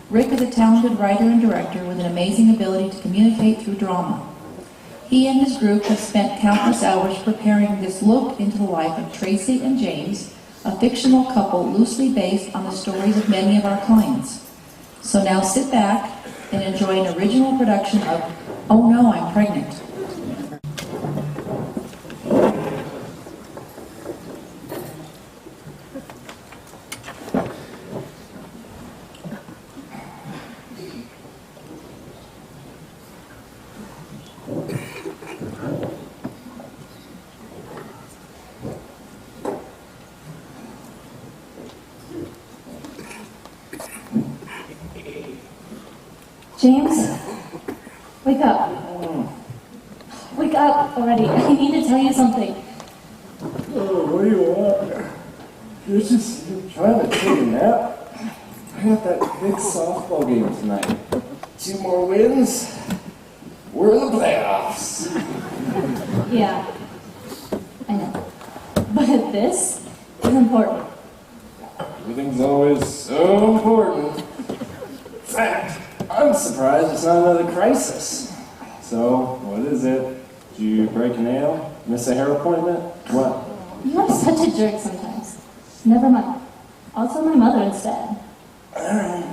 Rick is a talented writer and director with an amazing ability to communicate through drama. He and his group have spent countless hours preparing this look into the life of Tracy and James, a fictional couple loosely based on the stories of many of our clients. So now sit back and enjoy an original production of Oh No, I'm Pregnant. James, wake up. Wake up already. I need to tell you something. Oh, what do you want? You're just trying to take a nap. I got that big softball game tonight. 2 more wins. We're in the playoffs. Yeah, I know. But this is important. Everything's always so important. In fact, I'm surprised it's not another crisis. So, what is it? Did you break a nail? Miss a hair appointment? What? You are such a jerk sometimes. Never mind. I'll tell my mother instead. Alright,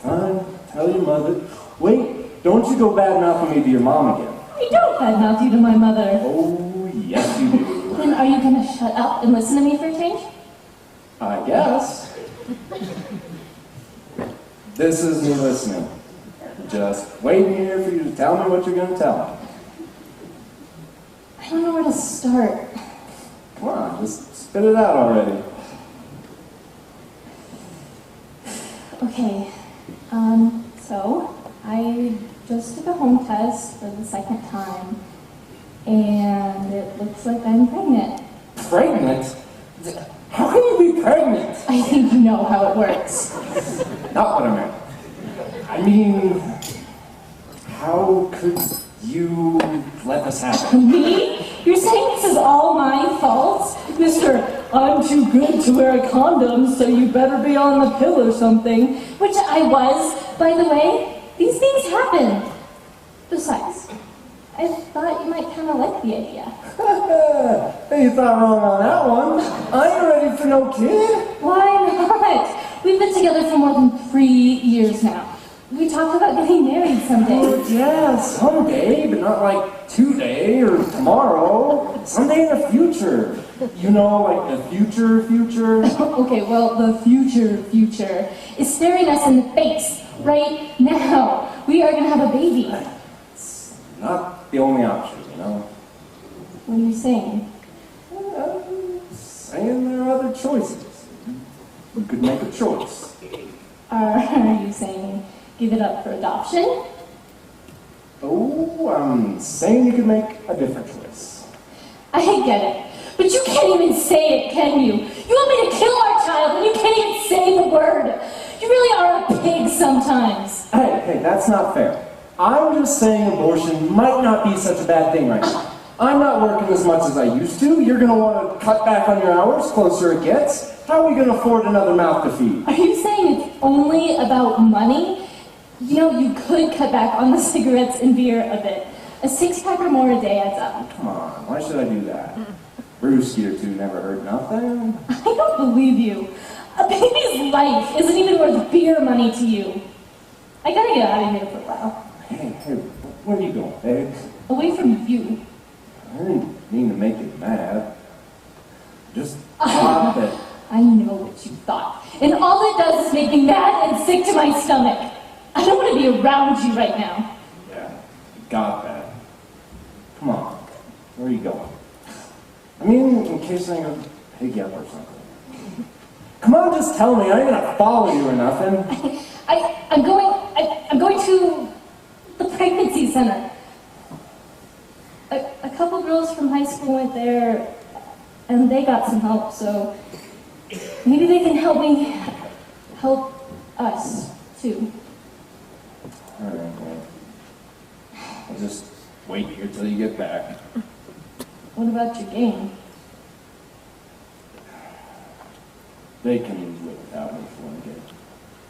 fine. Tell your mother. Wait, don't you go bad-mouthing me to your mom again. I don't badmouth you to my mother. Oh, yes you do. Then are you going to shut up and listen to me for a change? I guess. This is me listening. Just waiting here for you to tell me what you're going to tell me. I don't know where to start. Come on, just spit it out already. Okay, so I just took a home test for the 2nd time, and it looks like I'm pregnant. Pregnant? How can you be pregnant? I think you know how it works. Not what I meant. I mean, how could you let this happen? Me? You're saying this is all my fault? Mr. I'm too good to wear a condom, so you better be on the pill or something. Which I was, by the way. These things happen. Besides, I thought you might kind of like the idea. Hey, you thought wrong on that one. I ain't ready for no kid. Why not? We've been together for more than 3 years now. We talked about getting married someday. Oh, yeah, someday, but not like today or tomorrow. Someday in the future. You know, like the future. Okay, well, the future is staring us in the face right now. We are going to have a baby. It's not the only option, you know. What are you saying? I'm saying there are other choices. We could make a choice. Are you saying give it up for adoption? Oh, I'm saying you could make a different choice. I get it. But you can't even say it, can you? You want me to kill our child and you can't even say the word. You really are a pig sometimes. Hey, that's not fair. I'm just saying abortion might not be such a bad thing right now. I'm not working as much as I used to. You're going to want to cut back on your hours, closer it gets. How are we going to afford another mouth to feed? Are you saying it's only about money? You know, you could cut back on the cigarettes and beer a bit. A 6-pack or more a day adds up. Come on, why should I do that? Brewski or 2 never heard nothing. I don't believe you. A baby's life isn't even worth beer money to you. I gotta get out of here for a while. Hey, where are you going, babe? Away from you. I didn't mean to make you mad. Just thought that... I know what you thought. And all it does is make me mad and sick to my stomach. I don't want to be around you right now. Yeah, got that. Come on, where are you going? I mean, in case I'm gonna pick you up or something. Come on, just tell me. I ain't gonna follow you or nothing. I'm going to the pregnancy center. A couple girls from high school went there, and they got some help, so maybe they can help us, too. All right, well, I'll just wait here till you get back. What about your game? They can live without me for one day.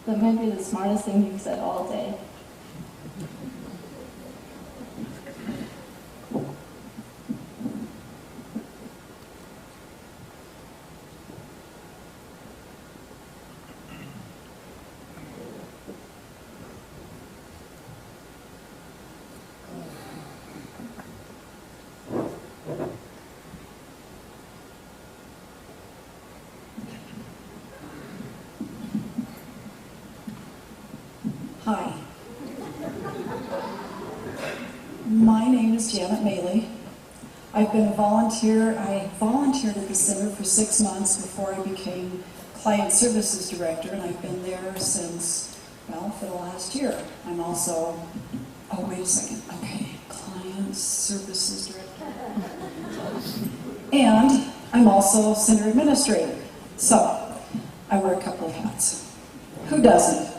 That might be the smartest thing you've said all day. Hi. My name is Janet Maley. I've been a volunteer. I volunteered at the center for 6 months before I became Client Services Director, and I've been there since, well, for the last year. I'm also, oh, wait a second. Okay, Client Services Director. And I'm also Center Administrator. So, I wear a couple of hats. Who doesn't?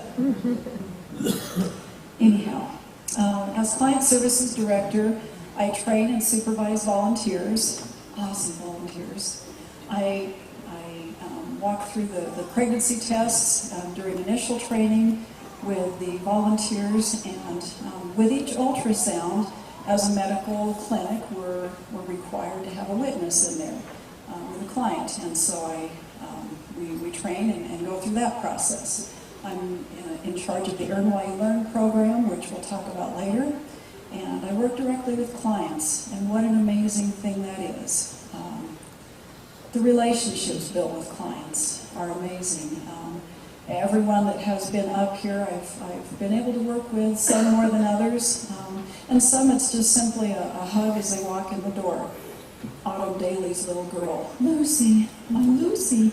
Anyhow, as Client Services Director, I train and supervise volunteers, awesome volunteers. I walk through the pregnancy tests during initial training with the volunteers, and with each ultrasound, as a medical clinic, we're required to have a witness in there with a client, and so we train and go through that process. I'm in charge of the Earn While You Learn program, which we'll talk about later, and I work directly with clients, and what an amazing thing that is. The relationships built with clients are amazing. Everyone that has been up here, I've been able to work with, some more than others, and some it's just simply a hug as they walk in the door. Autumn Daly's little girl, Lucy, my Lucy.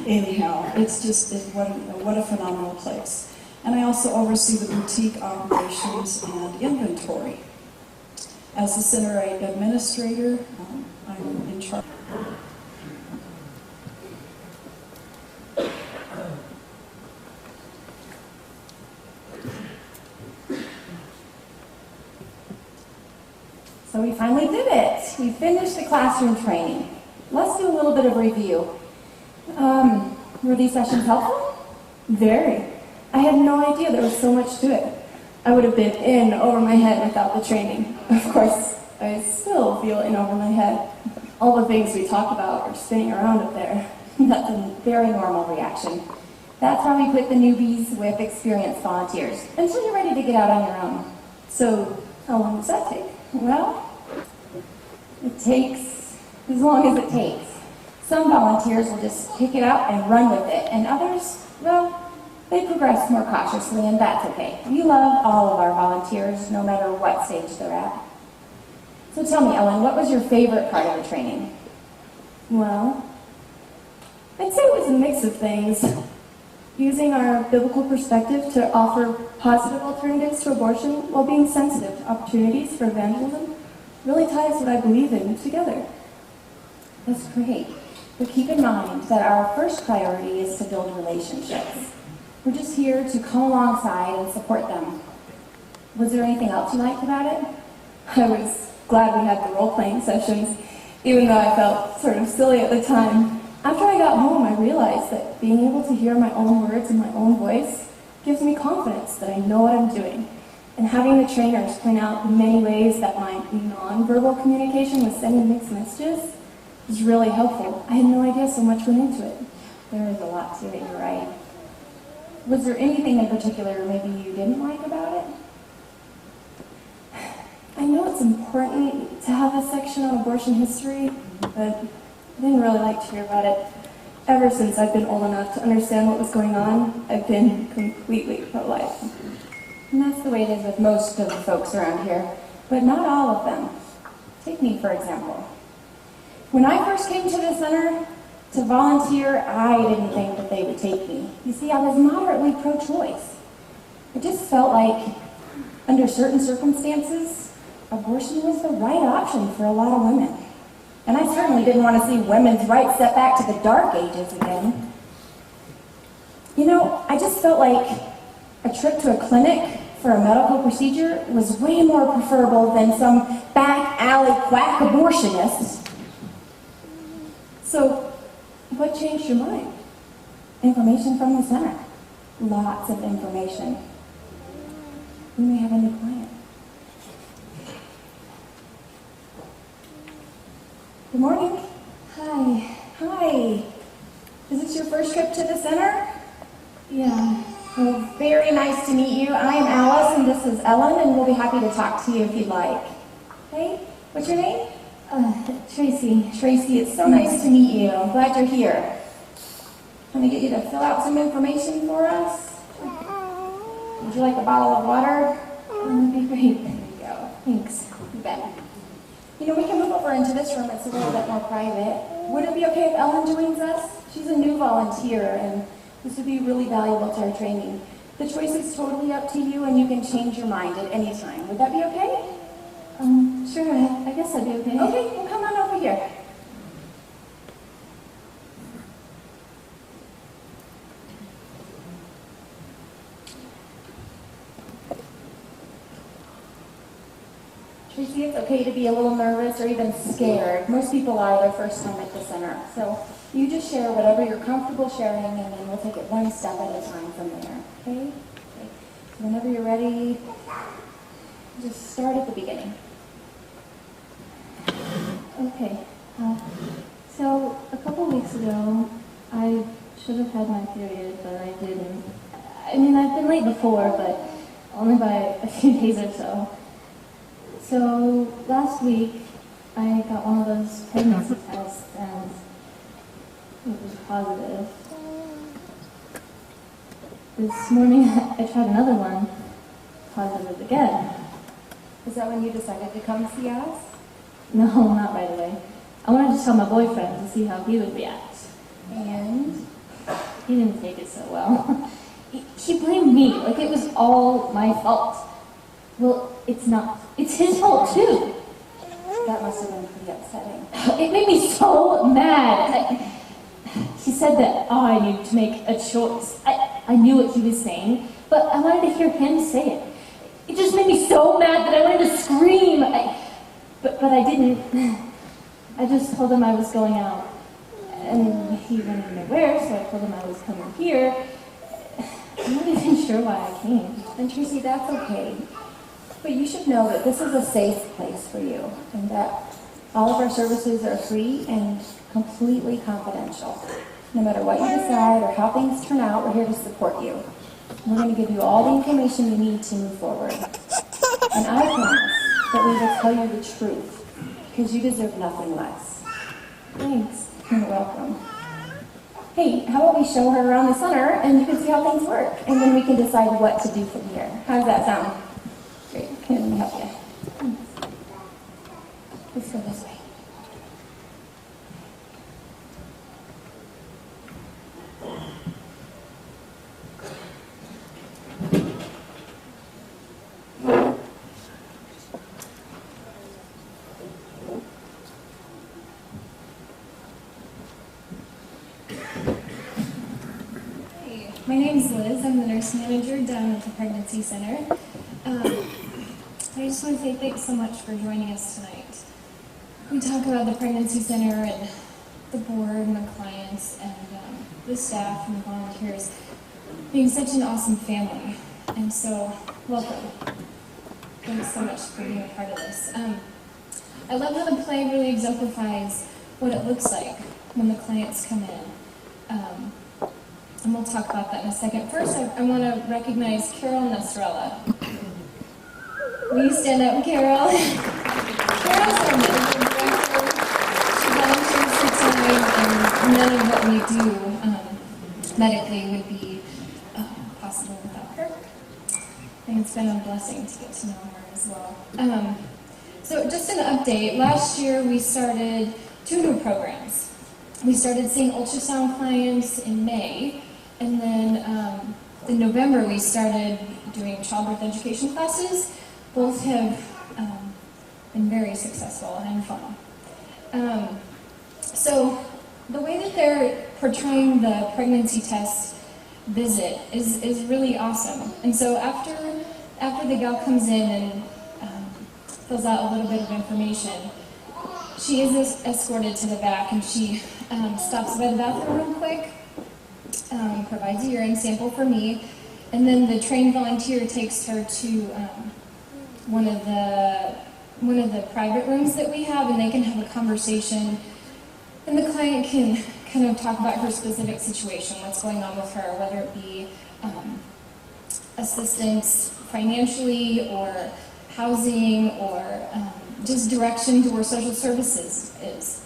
Anyhow, what a phenomenal place. And I also oversee the boutique operations and inventory. As the center administrator, I'm in charge. So we finally did it. We finished the classroom training. Let's do a little bit of review. Were these sessions helpful? Very. I had no idea there was so much to it. I would have been in over my head without the training. Of course, I still feel in over my head. All the things we talked about are spinning around up there. That's a very normal reaction. That's how we put the newbies with experienced volunteers, until you're ready to get out on your own. So, how long does that take? Well, it takes as long as it takes. Some volunteers will just pick it up and run with it, and others, well, they progress more cautiously, and that's okay. We love all of our volunteers, no matter what stage they're at. So tell me, Ellen, what was your favorite part of the training? Well, I'd say it was a mix of things. Using our biblical perspective to offer positive alternatives to abortion while being sensitive to opportunities for evangelism really ties what I believe in together. That's great. But keep in mind that our first priority is to build relationships. We're just here to come alongside and support them. Was there anything else you liked about it? I was glad we had the role-playing sessions, even though I felt sort of silly at the time. After I got home, I realized that being able to hear my own words in my own voice gives me confidence that I know what I'm doing. And having the trainers point out the many ways that my non-verbal communication was sending mixed messages was really helpful. I had no idea so much went into it. There is a lot to it, you're right. Was there anything in particular maybe you didn't like about it? I know it's important to have a section on abortion history, but I didn't really like to hear about it. Ever since I've been old enough to understand what was going on, I've been completely pro-life. And that's the way it is with most of the folks around here, but not all of them. Take me, for example. When I first came to the center to volunteer, I didn't think that they would take me. You see, I was moderately pro-choice. It just felt like, under certain circumstances, abortion was the right option for a lot of women. And I certainly didn't want to see women's rights set back to the dark ages again. You know, I just felt like a trip to a clinic for a medical procedure was way more preferable than some back alley quack abortionist. So, what changed your mind? Information from the center. Lots of information. We may have a new client. Good morning. Hi. Hi. Is this your first trip to the center? Yeah. Well, very nice to meet you. I am Alice, and this is Ellen, and we'll be happy to talk to you if you'd like. Hey, what's your name? Tracy. Tracy, it's so nice to meet you. I'm glad you're here. Can I get you to fill out some information for us? Would you like a bottle of water? That'd be great. There you go. Thanks. You bet. You know, we can move over into this room. It's a little bit more private. Would it be okay if Ellen joins us? She's a new volunteer, and this would be really valuable to our training. The choice is totally up to you, and you can change your mind at any time. Would that be okay? Sure, I guess that'd be okay. Okay, well, come on over here. Tracy, it's okay to be a little nervous or even scared. Most people are their first time at the center. So you just share whatever you're comfortable sharing, and then we'll take it one step at a time from there. Okay? So whenever you're ready, just start at the beginning. Okay. So a couple weeks ago, I should have had my period, but I didn't. I mean, I've been late before, but only by a few days or so. So last week, I got one of those pregnancy tests, and it was positive. This morning, I tried another one, positive again. Is that when you decided to come see us? No, not right away. I wanted to tell my boyfriend to see how he would react. And He didn't take it so well. He blamed me, like it was all my fault. Well, it's not. It's his fault too. that must have been pretty upsetting. It made me so mad. He said that I needed to make a choice. I knew what he was saying, but I wanted to hear him say it. It just made me so mad that I wanted to scream. But I didn't. I just told him I was going out, and he wanted to know where, so I told him I was coming here. I'm not even sure why I came. And Tracy, that's okay. But you should know that this is a safe place for you, and that all of our services are free and completely confidential. No matter what you decide or how things turn out, we're here to support you. We're going to give you all the information you need to move forward. And I promise that we will tell you the truth, because you deserve nothing less. Thanks. You're welcome. Hey, how about we show her around the center, and you can see how things work, and then we can decide what to do from here. How does that sound? Great. Here, let me help you. Let's go this way. My name's Liz. I'm the nurse manager down at the pregnancy center. I just want to say thanks so much for joining us tonight. We talk about the pregnancy center and the board and the clients and the staff and the volunteers being such an awesome family. And so, welcome. Thanks so much for being a part of this. I love how the play really exemplifies what it looks like when the clients come in. And we'll talk about that in a second. First, I want to recognize Carol Nasrallah. Will you stand up, Carol? Carol's our medical director. She volunteers her time, and none of what we do medically would be possible without her. And it's been a blessing to get to know her as well. So just an update. Last year, we started 2 new programs. We started seeing ultrasound clients in May, and then in November we started doing childbirth education classes. Both have been very successful and fun. So the way that they're portraying the pregnancy test visit is really awesome. And so after the gal comes in and fills out a little bit of information, she is escorted to the back, and she stops by the bathroom real quick. provides a urine sample for me, and then the trained volunteer takes her to one of the private rooms that we have, and they can have a conversation, and the client can kind of talk about her specific situation, what's going on with her, whether it be assistance financially or housing or just direction to where social services is.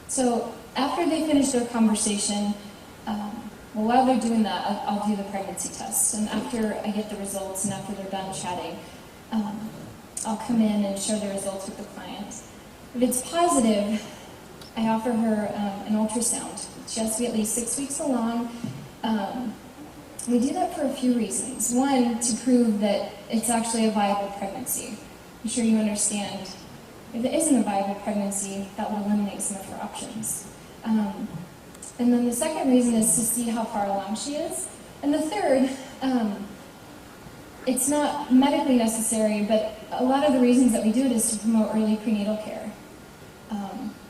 So after they finish their conversation, while they're doing that, I'll do the pregnancy test. And after I get the results and after they're done chatting, I'll come in and share the results with the client. If it's positive, I offer her an ultrasound. She has to be at least 6 weeks along. We do that for a few reasons. One, to prove that it's actually a viable pregnancy. I'm sure you understand. If it isn't a viable pregnancy, that will eliminate some of her options. And then the second reason is to see how far along she is. And the third, it's not medically necessary, but a lot of the reasons that we do it is to promote early prenatal care.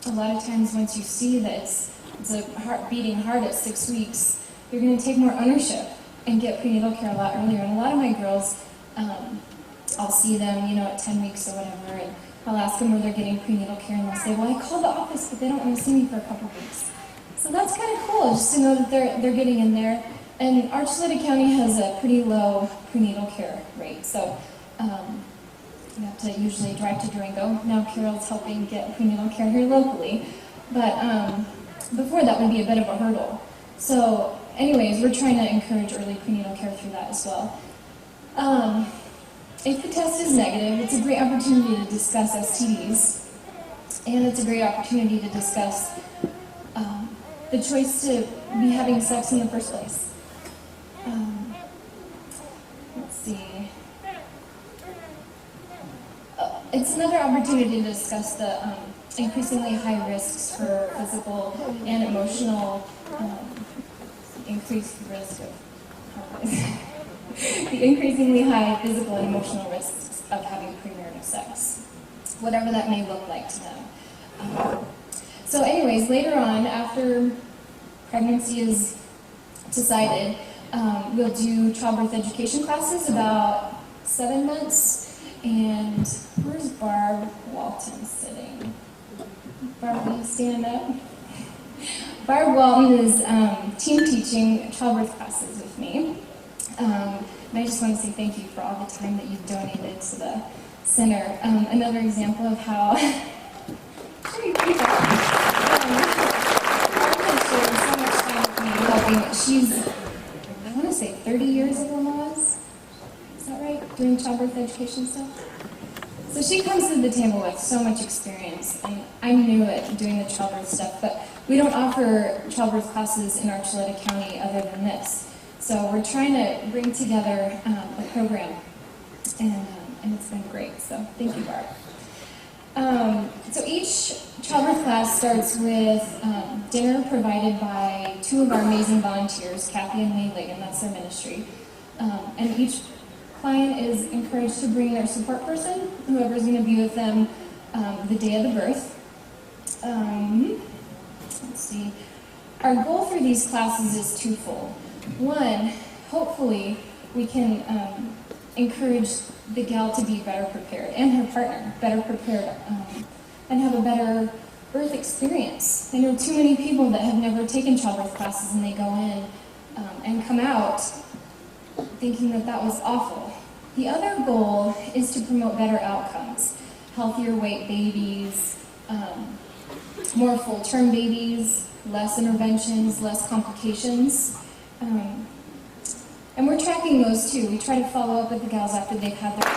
A lot of times once you see that it's a heart beating hard at 6 weeks, you're going to take more ownership and get prenatal care a lot earlier. And a lot of my girls, I'll see them, at 10 weeks or whatever, and I'll ask them where they're getting prenatal care, and they'll say, well, I called the office, but they don't want to see me for a couple of weeks. So that's kind of cool, just to know that they're getting in there. And Archuleta County has a pretty low prenatal care rate, so you have to usually drive to Durango. Now Carol's helping get prenatal care here locally, but before that would be a bit of a hurdle. So anyways, we're trying to encourage early prenatal care through that as well. If the test is negative, it's a great opportunity to discuss STDs, and it's a great opportunity to discuss the choice to be having sex in the first place. Let's see. It's another opportunity to discuss the increasingly high risks for physical and emotional increased risk of the increasingly high physical and emotional risks of having premarital sex, whatever that may look like to them. So anyways, later on, after pregnancy is decided, we'll do childbirth education classes about 7 months. And where's Barb Walton sitting? Barb, will you stand up? Barb Walton is team teaching childbirth classes with me. And I just want to say thank you for all the time that you've donated to the center. Another example of how She's, I want to say 30 years of Lamaze. Is that right? Doing childbirth education stuff? So she comes to the table with so much experience, and I'm new at doing the childbirth stuff, but we don't offer childbirth classes in Archuleta County other than this. So we're trying to bring together a program, and it's been great. So thank you, Barb. So each childbirth class starts with dinner provided by 2 of our amazing volunteers, Kathy and May Ligon, that's their ministry. And each client is encouraged to bring their support person, whoever's going to be with them the day of the birth. Let's see. Our goal for these classes is twofold. One, hopefully we can encourage the gal to be better prepared, and her partner better prepared, and have a better birth experience. I know too many people that have never taken childbirth classes, and they go in and come out thinking that that was awful. The other goal is to promote better outcomes, healthier weight babies, more full-term babies, less interventions, less complications. And we're tracking those too. We try to follow up with the gals after they've had their...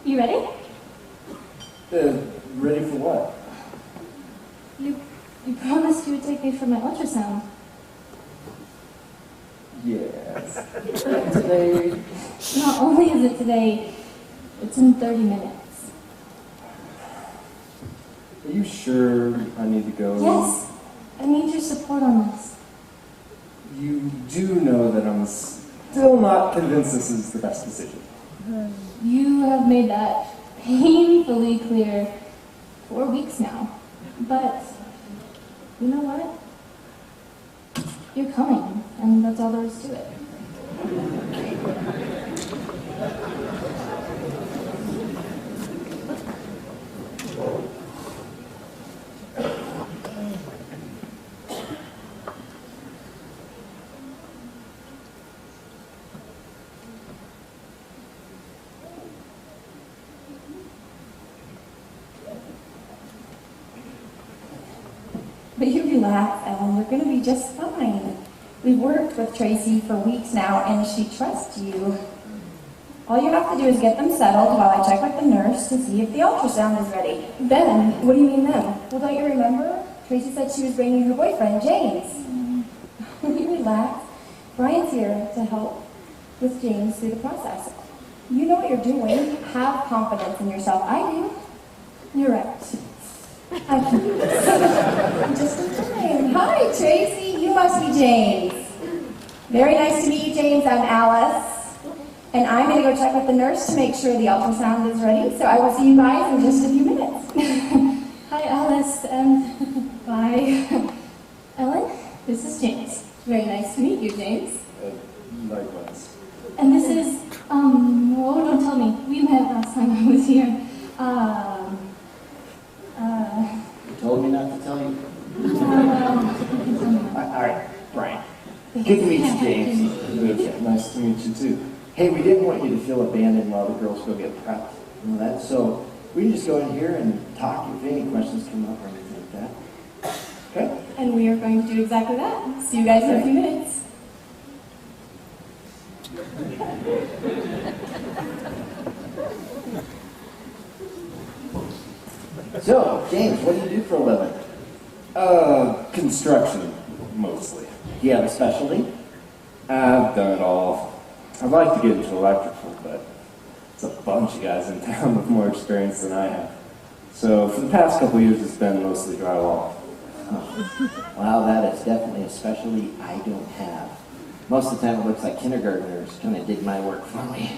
You ready? Ready for what? You promised you would take me for my ultrasound. Yes. Today. Not only is it today, it's in 30 minutes. you sure I need to go? Yes, I need your support on this. You do know that I'm still not convinced this is the best decision. You have made that painfully clear for weeks now. But you know what? You're coming, and that's all there is to it. But you relax, Ellen. We're going to be just fine. We've worked with Tracy for weeks now, and she trusts you. All you have to do is get them settled while I check with the nurse to see if the ultrasound is ready. Then? What do you mean then? Well, don't you remember? Tracy said she was bringing her boyfriend, James. You relax. Brian's here to help with James through the process. You know what you're doing. Have confidence in yourself. I do. You're right. I can do this. Just in time. Hi, Tracy. You must be James. Very nice to meet you, James. I'm Alice. And I'm going to go check with the nurse to make sure the ultrasound is ready. So I will see you guys in just a few minutes. Hi, Alice, and bye. Ellen, this is James. Very nice to meet you, James. Likewise. And this is, oh, don't tell me. We met last time I was here. You told me not to tell you. All right, Brian. Good to meet you, James. Nice to meet you too. Hey, we didn't want you to feel abandoned while the girls go get prepped. You know that? So we can just go in here and talk if any questions come up or anything like that. Okay? And we are going to do exactly that. See you guys in a few minutes. So, James, what do you do for a living? Construction, mostly. Do you have a specialty? I've done it all. I'd like to get into electrical, but there's a bunch of guys in town with more experience than I have. So for the past couple of years, it's been mostly drywall. Oh. Wow, that is definitely a specialty I don't have. Most of the time it looks like kindergartners kind of dig my work for me.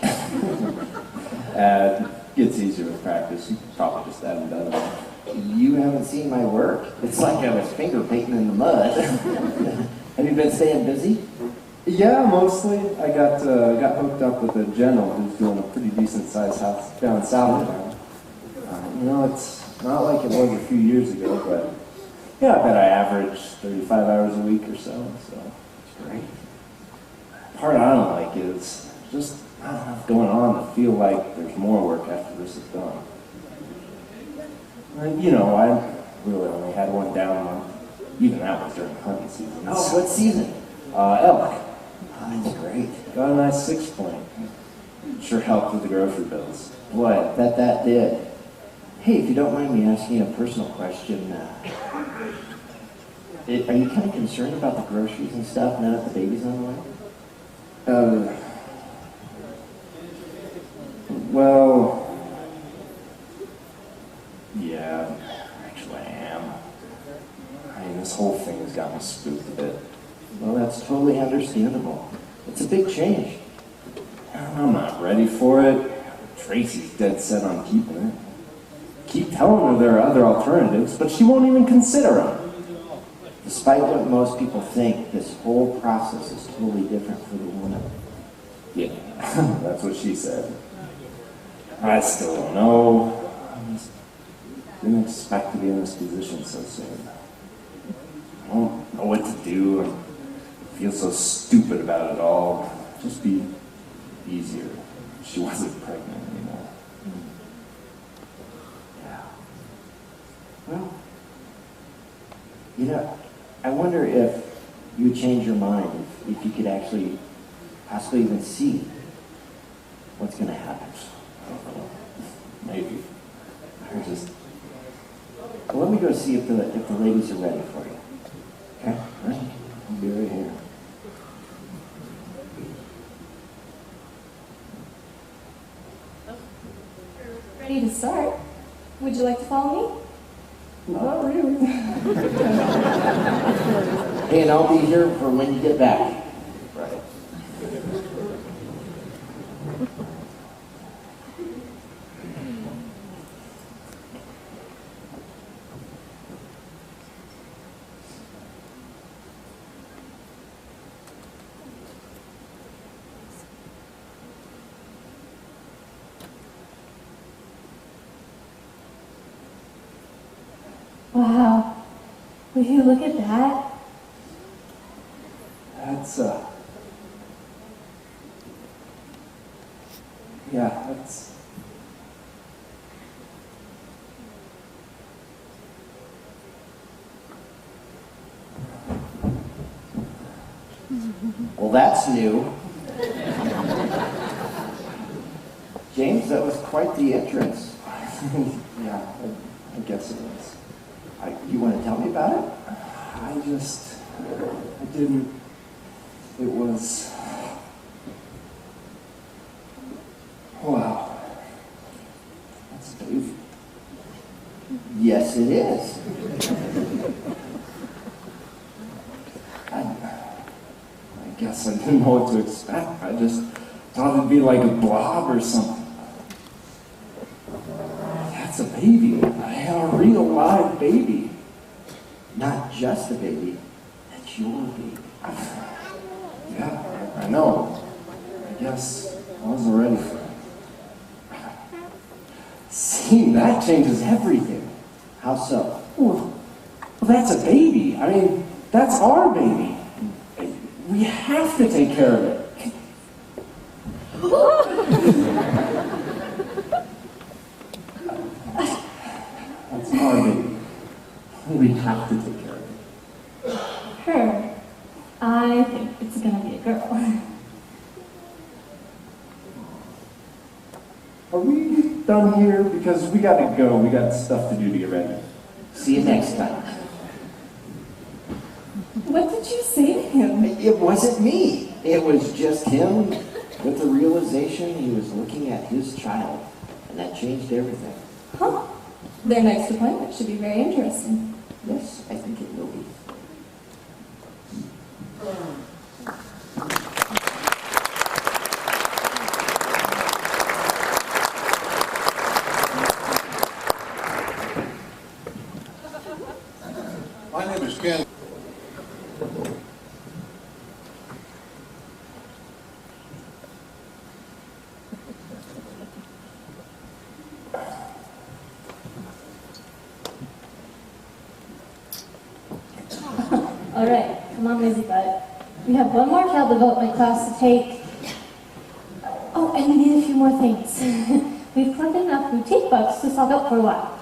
It gets easier with practice. You probably just haven't done it. You haven't seen my work. It's like I was finger painting in the mud. Have you been staying busy? Yeah, mostly. I got hooked up with a general who's doing a pretty decent sized house down south of town. It's not like it was a few years ago, but yeah, I bet I average 35 hours a week or so. So it's great. The part I don't like is just not enough going on to feel like there's more work after this is done. I really only had one down month. Even that was during hunting season. Oh, what season? Elk. Oh, that's great. Got a nice 6-point. Sure helped with the grocery bills. Boy, I bet that did. Hey, if you don't mind me asking a personal question, are you kind of concerned about the groceries and stuff now that the baby's on the way? Well, yeah, actually I am. This whole thing has got me spooked a bit. Well, that's totally understandable. It's a big change. I'm not ready for it. Tracy's dead set on keeping it. Keep telling her there are other alternatives, but she won't even consider them. Despite what most people think, this whole process is totally different for the woman. Yeah, that's what she said. I still don't know. I just didn't expect to be in this position so soon. I don't know what to do. I feel so stupid about it all. Just be easier if she wasn't pregnant anymore. Yeah. Well, I wonder if you would change your mind, if you could actually possibly even see what's going to happen. I don't know. Maybe. Well, let me go see if the ladies are ready for you. Okay? All right. I'll be right here. Ready to start? Would you like to follow me? Not really. Hey, and I'll be here for when you get back. Right. Wow. Will you look at that? That's, yeah, that's... Well, that's new. James, that was quite the entrance. Yeah, I guess it was. You want to tell me about it? I didn't, it was, wow, that's Dave. Yes, it is. I guess I didn't know what to expect. I just thought it'd be like a blob or something. That's a baby, a real live baby. Not just a baby. That's your baby. Yeah, I know. I guess I wasn't ready for it. Seeing that changes everything. How so? Well, that's a baby. I mean, that's our baby. We have to take care of it. That's our baby. We have to take care of it. Her. I think it's gonna be a girl. Are we done here? Because we gotta go. We got stuff to do to get ready. See you next time. What did you say to him? It wasn't me. It was just him with the realization he was looking at his child. And that changed everything. Huh? Their next appointment should be very interesting. Yes, I think it will be. My name is Ken. All right, come on, Lizzie Bud. We have one more child development class to take. Oh, and we need a few more things. We've collected enough boutique bucks to stock up for a while.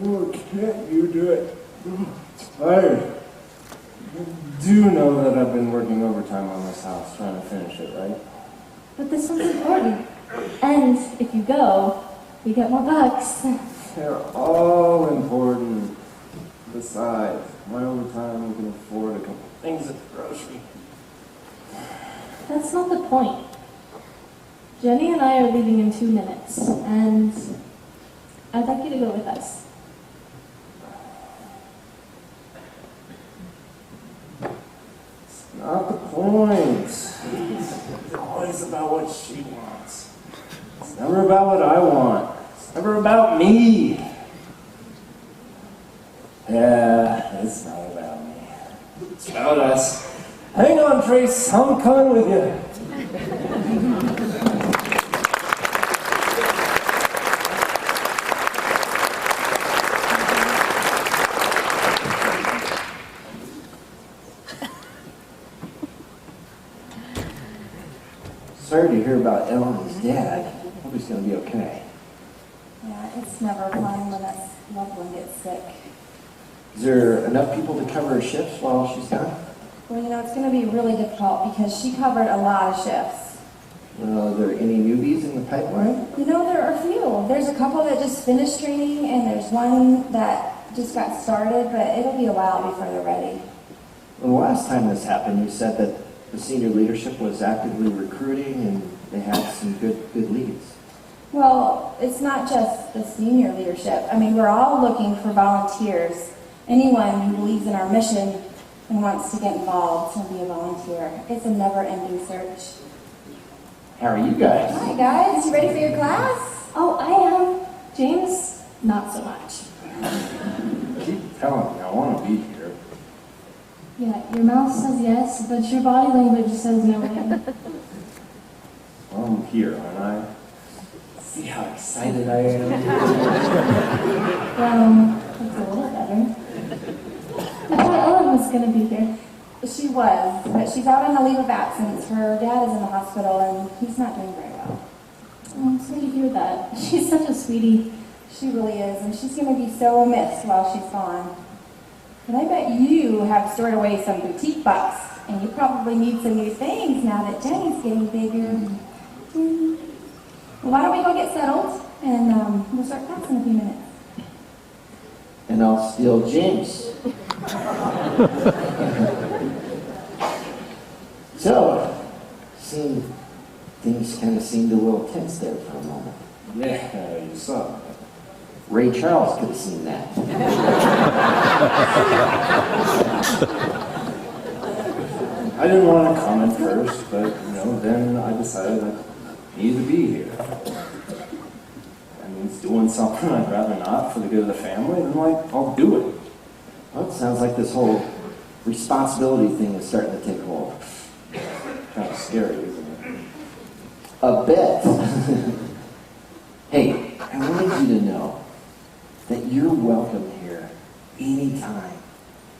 Oh, can't you do it? I'm tired. You do know that I've been working overtime on this house trying to finish it, right? But this one's important. And if you go, we get more bucks. They're all important. Besides, my overtime, we can afford a couple things at the grocery. That's not the point. Jenny and I are leaving in 2 minutes, and I'd like you to go with us. It's not the point. It's always about what she wants. It's never about what I want. It's never about me. Yeah, it's not about me. It's about us. Hang on, Trace. I'm coming with you. Sorry to hear about Ellen's dad. Hope he's going to be okay. Yeah, it's never fun when a loved one gets sick. Is there enough people to cover her shifts while she's gone? Well, it's going to be really difficult because she covered a lot of shifts. Are there any newbies in the pipeline? There are a few. There's a couple that just finished training, and there's one that just got started, but it'll be a while before they're ready. Well, the last time this happened, you said that the senior leadership was actively recruiting and they had some good leads. Well, it's not just the senior leadership. I mean, we're all looking for volunteers. Anyone who believes in our mission and wants to get involved can be a volunteer. It's a never-ending search. How are you guys? Hi, guys. You ready for your class? Oh, I am. James, not so much. Keep telling me I want to be here. Yeah, your mouth says yes, but your body language says no. Well, I'm here, aren't I? See how excited I am? Well, that's a little better. I thought Ellen was going to be here. She was, but she's out on a leave of absence. Her dad is in the hospital, and he's not doing very well. Oh, I'm sorry to hear that. She's such a sweetie. She really is, and she's going to be so missed while she's gone. But I bet you have stored away some boutique bucks, and you probably need some new things now that Jenny's getting bigger. Well, why don't we go get settled, and we'll start class in a few minutes. And I'll steal James. So, things kind of seemed a little tense there for a moment. Yeah, you saw that. Ray Charles could have seen that. I didn't want to comment first, but, then I decided I needed to be here. I mean, it's doing something I'd rather not for the good of the family, then, I'll do it. Well, it sounds like this whole responsibility thing is starting to take hold. Kind of scary, isn't it? A bit. Hey, I wanted you to know that you're welcome here anytime,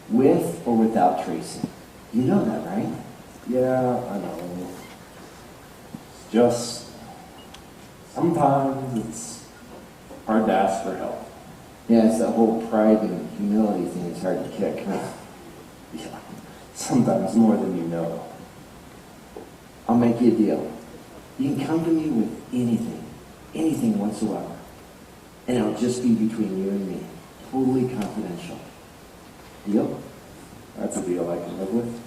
with or without Tracy. You know that, right? Yeah, I know. It's just, sometimes it's hard to ask for help. Yeah, it's that whole pride and humility thing is hard to kick, huh? Yeah, sometimes more than you know. I'll make you a deal. You can come to me with anything whatsoever. And it'll just be between you and me. Totally confidential. Deal? That's a deal I can live with.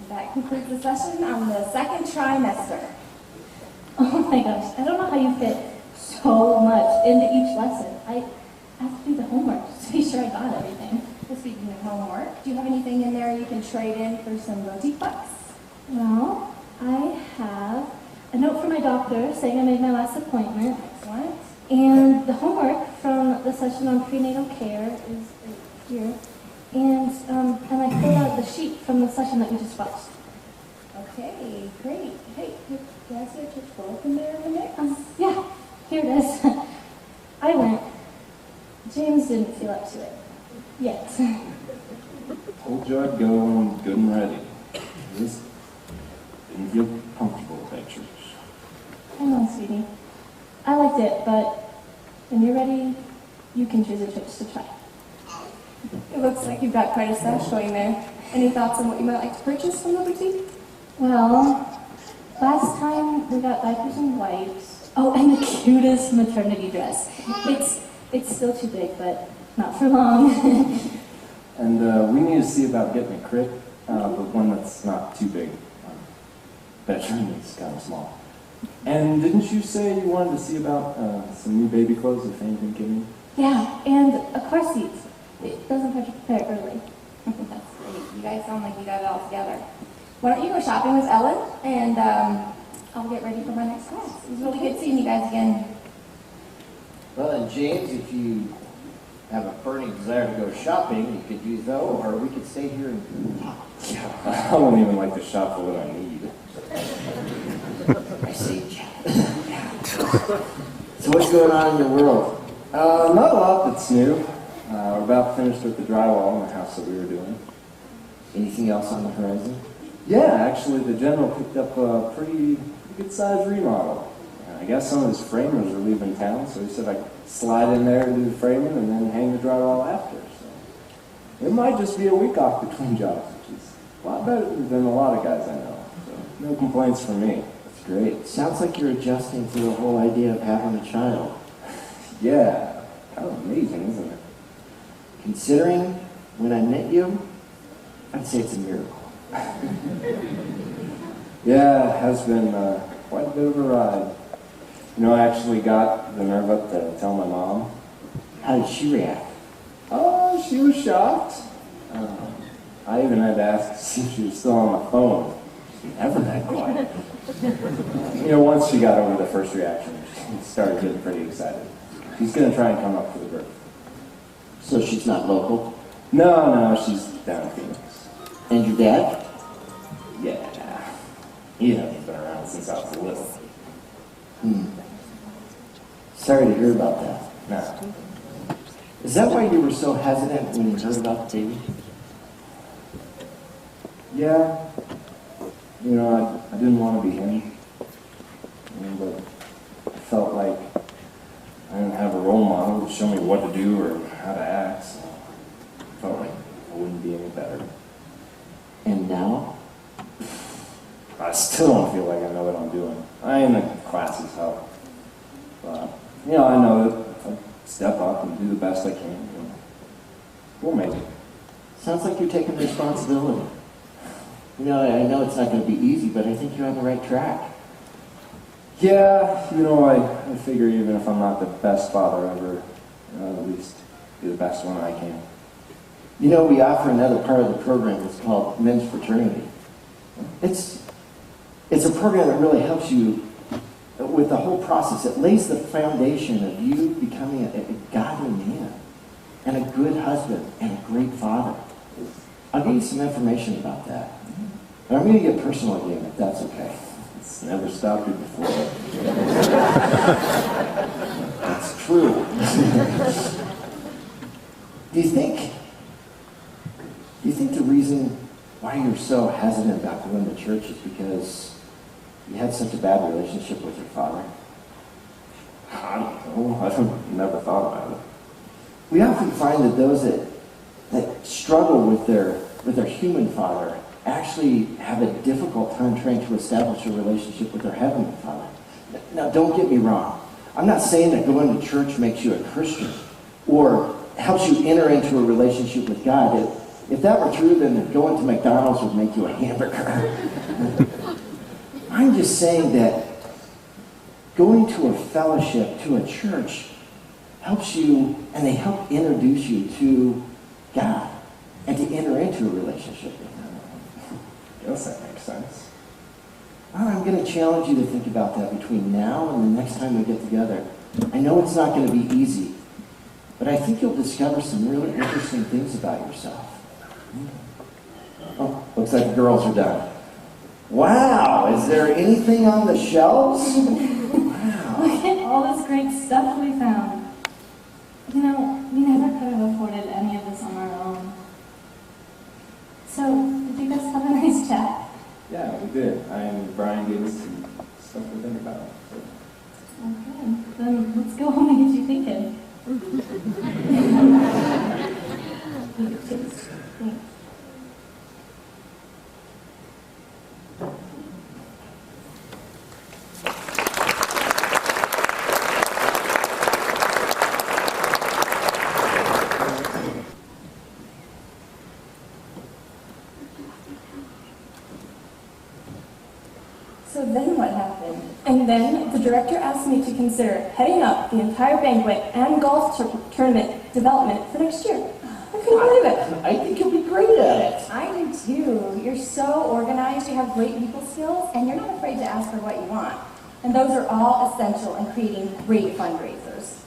That concludes the session on the second trimester. Oh my gosh, I don't know how you fit so much into each lesson. I have to do the homework just to be sure I got everything. Well, speaking of homework, do you have anything in there you can trade in for some boutique bucks? Well, I have a note from my doctor saying I made my last appointment. Excellent. And the homework from the session on prenatal care is here. And I filled out the sheet from the session that we just watched. Okay, great. Hey, do I see a church bulletin there in the mix? Yeah, here it is. I went. James didn't feel up to it. Yet. Told you I'd go when I'm good and ready. Just didn't feel comfortable at that church. I know, sweetie. I liked it, but when you're ready, you can choose a church to try. It looks like you've got quite a stash going there. Any thoughts on what you might like to purchase from the boutique? Well, last time we got diapers and wipes. Oh, and the cutest maternity dress. It's still too big, but not for long. And we need to see about getting a crib, but one that's not too big. Bedroom is kind of small. And didn't you say you wanted to see about some new baby clothes if anything came in? Yeah, and a car seat. It doesn't have to prepare early. That's great. You guys sound like you got it all together. Why don't you go shopping with Ellen, and I'll get ready for my next class. It was really good seeing you guys again. Well, and James, if you have a burning desire to go shopping, you could do so, or we could stay here and talk. Yeah, I don't even like to shop for what I need. I see. So what's going on in your world? Not a lot that's new. We're about finished with the drywall in the house that we were doing. Anything else on the horizon? Yeah, actually, the general picked up a pretty good-sized remodel. I guess some of his framers are leaving town, so he said I could slide in there and do the framing and then hang the drywall after. So It might just be a week off between jobs, which is a lot better than a lot of guys I know. So no complaints from me. That's great. Sounds like you're adjusting to the whole idea of having a child. Yeah, kind of amazing, isn't it? Considering when I met you, I'd say it's a miracle. Yeah, it has been quite a bit of a ride. You know, I actually got the nerve up to tell my mom. How did she react? Oh, she was shocked. I even had to ask to see if she was still on my phone. She's never that quiet. You know, once she got over the first reaction, she started getting pretty excited. She's going to try and come up for the birth. So she's not local? No, she's down in Phoenix. And your dad? Yeah, he hasn't been around since I was little. Sorry to hear about that. Nah. Is that why you were so hesitant when you heard about the baby? Yeah. You know, I didn't want to be him. But I felt like I didn't have a role model to show me what to do or how to act. So I felt like I wouldn't be any better. And now? I still don't feel like I know what I'm doing. I am in classes help. But, you know, I know that if I step up and do the best I can, we'll make it. Sounds like you're taking responsibility. You know, I know it's not going to be easy, but I think you're on the right track. Yeah, you know, I figure even if I'm not the best father ever, I'll at least be the best one I can. You know, we offer another part of the program. It's called Men's Fraternity. It's a program that really helps you with the whole process. It lays the foundation of you becoming a godly man and a good husband and a great father. I'll give you some information about that. And I'm going to get personal again, if that's okay. It's never stopped you before. That's true. Do you think the reason why you're so hesitant about going to church is because you had such a bad relationship with your father? I don't know. I've never thought about it. We often find that those that struggle with their human father actually have a difficult time trying to establish a relationship with their heavenly father. Now, don't get me wrong. I'm not saying that going to church makes you a Christian or helps you enter into a relationship with God. If that were true, then going to McDonald's would make you a hamburger. I'm just saying that going to a fellowship, to a church, helps you, and they help introduce you to God and to enter into a relationship with Him. I guess that makes sense. Well, I'm going to challenge you to think about that between now and the next time we get together. I know it's not going to be easy, but I think you'll discover some really interesting things about yourself. Oh, looks like the girls are done. Wow, is there anything on the shelves? Wow. Look at all this great stuff we found. You know, we never could have afforded any of this on our own. So, did you guys have a nice chat? Yeah, we did. And Brian gave us some stuff to think about. So. Okay, then let's go home and get you thinking. Thanks. So then what happened? And then the director asked me to consider heading up the entire banquet and golf tournament development for next year. I couldn't believe it. I think you'll be great at it. I do too. You're so organized, you have great people skills, and you're not afraid to ask for what you want. And those are all essential in creating great fundraisers.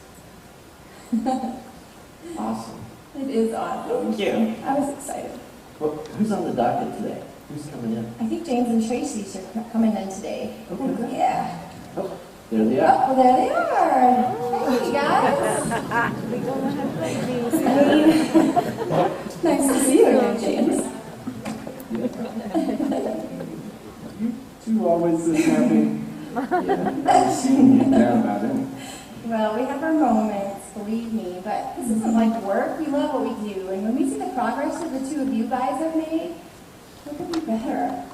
Awesome. It is awesome. Thank you. I was excited. Well, who's on the docket today? Who's coming in? I think James and Tracy are coming in today. Okay. Yeah. Oh, there they are. Oh, there they are. Hey, guys. Nice to see you again, James. You always this happy. Yeah, I've seen you down about it. Well, we have our moments. believe me, but this isn't like work. We love what we do, and when we see the progress that the two of you guys have made, it could be better.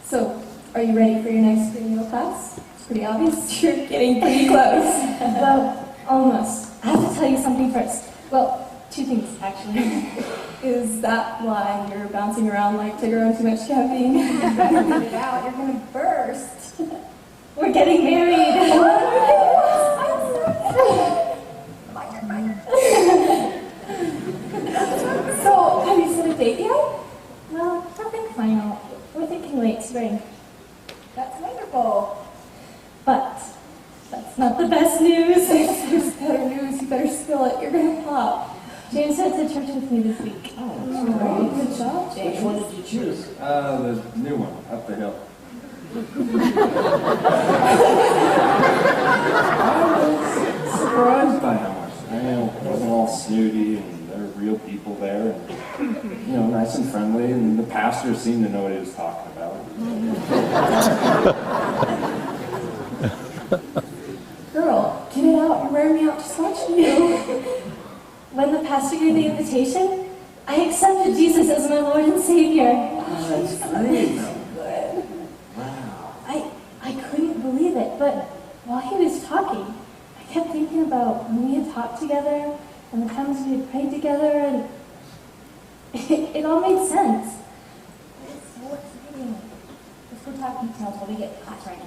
So, are you ready for your next remedial class? It's pretty obvious you're getting pretty close. Well, almost. I have to tell you something first. Well, two things, actually. Is that why you're bouncing around like Tigger on too much caffeine? Get it out, you're gonna burst. We're getting married. So, have you set a date yet? Well, nothing final. We're thinking late spring. That's wonderful. But that's not the best news. There's better news, you better spill it, you're gonna pop. James went to church with me this week. Oh, good job, James. Which one did you choose? The new one, up the hill. I was surprised by how much. It wasn't all snooty, and there were real people there, and, nice and friendly, and the pastor seemed to know what he was talking about. Girl, get it out, you're wearing me out just watching you. When the pastor gave the invitation, I accepted Jesus as my Lord and Savior. Oh, that's great. Good. Wow. I couldn't believe it, but while he was talking, I kept thinking about when we had talked together and the times we had prayed together, and it all made sense. It's so exciting. Let's go talk details while we get to class right now.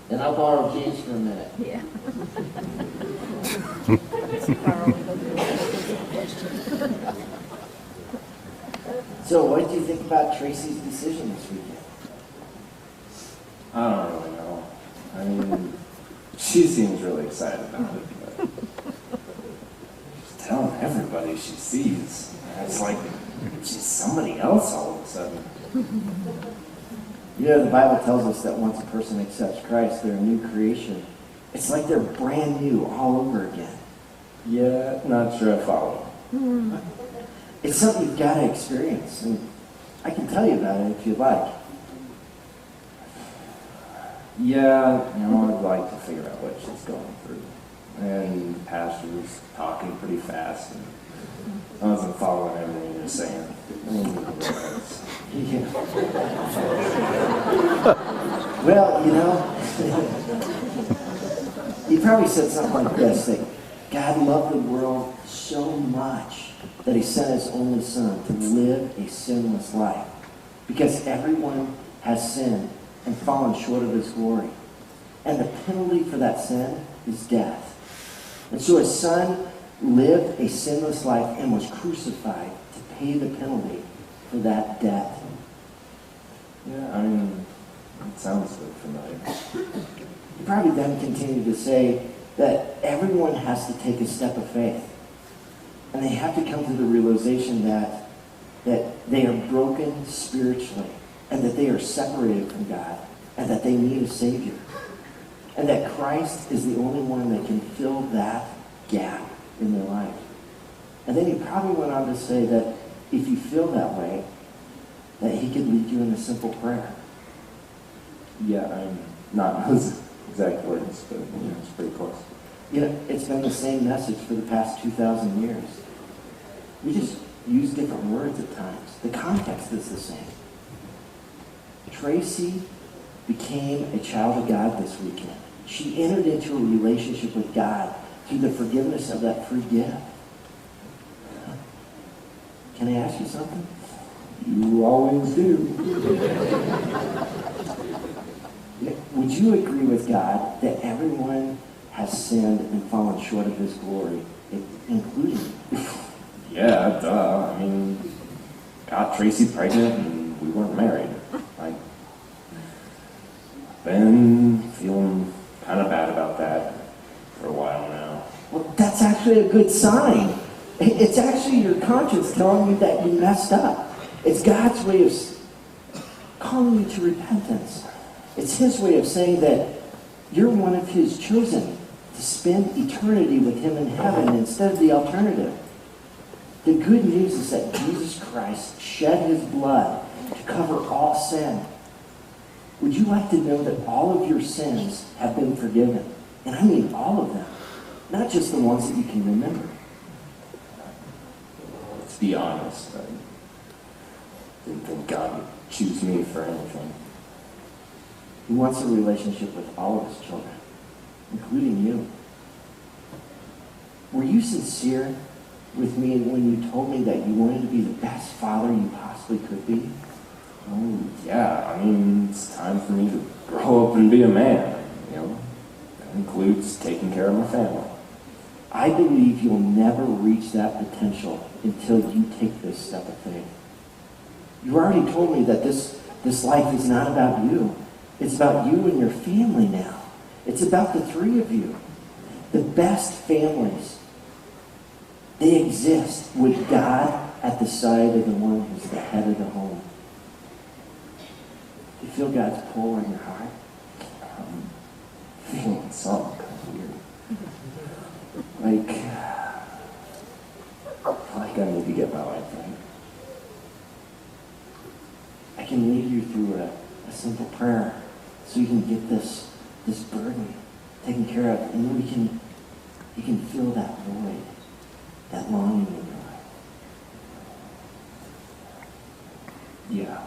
And I'll borrow James for a minute. Yeah. So, what do you think about Tracy's decision this weekend? I don't really know. I mean, she seems really excited about it, but she's telling everybody she sees. It's like she's somebody else all of a sudden. The Bible tells us that once a person accepts Christ, they're a new creation. It's like they're brand new all over again. Yeah, not sure I follow. It's something you've got to experience, and I can tell you about it if you'd like. Yeah, I'd like to figure out what she's going through. And the pastor was talking pretty fast, and I wasn't following everything he was saying. Yeah. Well, he probably said something like this, that God loved the world so much that he sent his only son to live a sinless life. Because everyone has sinned and fallen short of his glory. And the penalty for that sin is death. And so his son lived a sinless life and was crucified to pay the penalty for that debt. Yeah, it sounds so familiar. He probably then continued to say that everyone has to take a step of faith. And they have to come to the realization that they are broken spiritually, and that they are separated from God, and that they need a Savior. And that Christ is the only one that can fill that gap in their life. And then he probably went on to say that if you feel that way, that he could lead you in a simple prayer. Yeah, I'm not those exact words, but it's pretty close. It's been the same message for the past 2,000 years. We just use different words at times. The context is the same. Tracy became a child of God this weekend. She entered into a relationship with God through the forgiveness of that free gift. Can I ask you something? You always do. Would you agree with God that everyone has sinned and fallen short of his glory, including you? Yeah, duh. Got Tracy pregnant and we weren't married. I've been feeling kind of bad about that for a while now. Well, that's actually a good sign. It's actually your conscience telling you that you messed up. It's God's way of calling you to repentance. It's his way of saying that you're one of his chosen to spend eternity with him in heaven instead of the alternative. The good news is that Jesus Christ shed his blood to cover all sin. Would you like to know that all of your sins have been forgiven? And I mean all of them. not just the ones that you can remember. Let's be honest. I didn't think God would choose me for anything. He wants a relationship with all of his children, including you. Were you sincere with me when you told me that you wanted to be the best father you possibly could be? Oh, yeah. I mean, it's time for me to grow up and be a man. That includes taking care of my family. I believe you'll never reach that potential until you take this step of faith. You already told me that this life is not about you. It's about you and your family now. It's about the three of you. The best families. They exist with God at the side of the one who's the head of the home. Do you feel God's pull in your heart? Feeling something kind of weird. Like I need to get my life right. I can lead you through a simple prayer so you can get this burden taken care of, and then you can fill that void, that longing in your life. Yeah.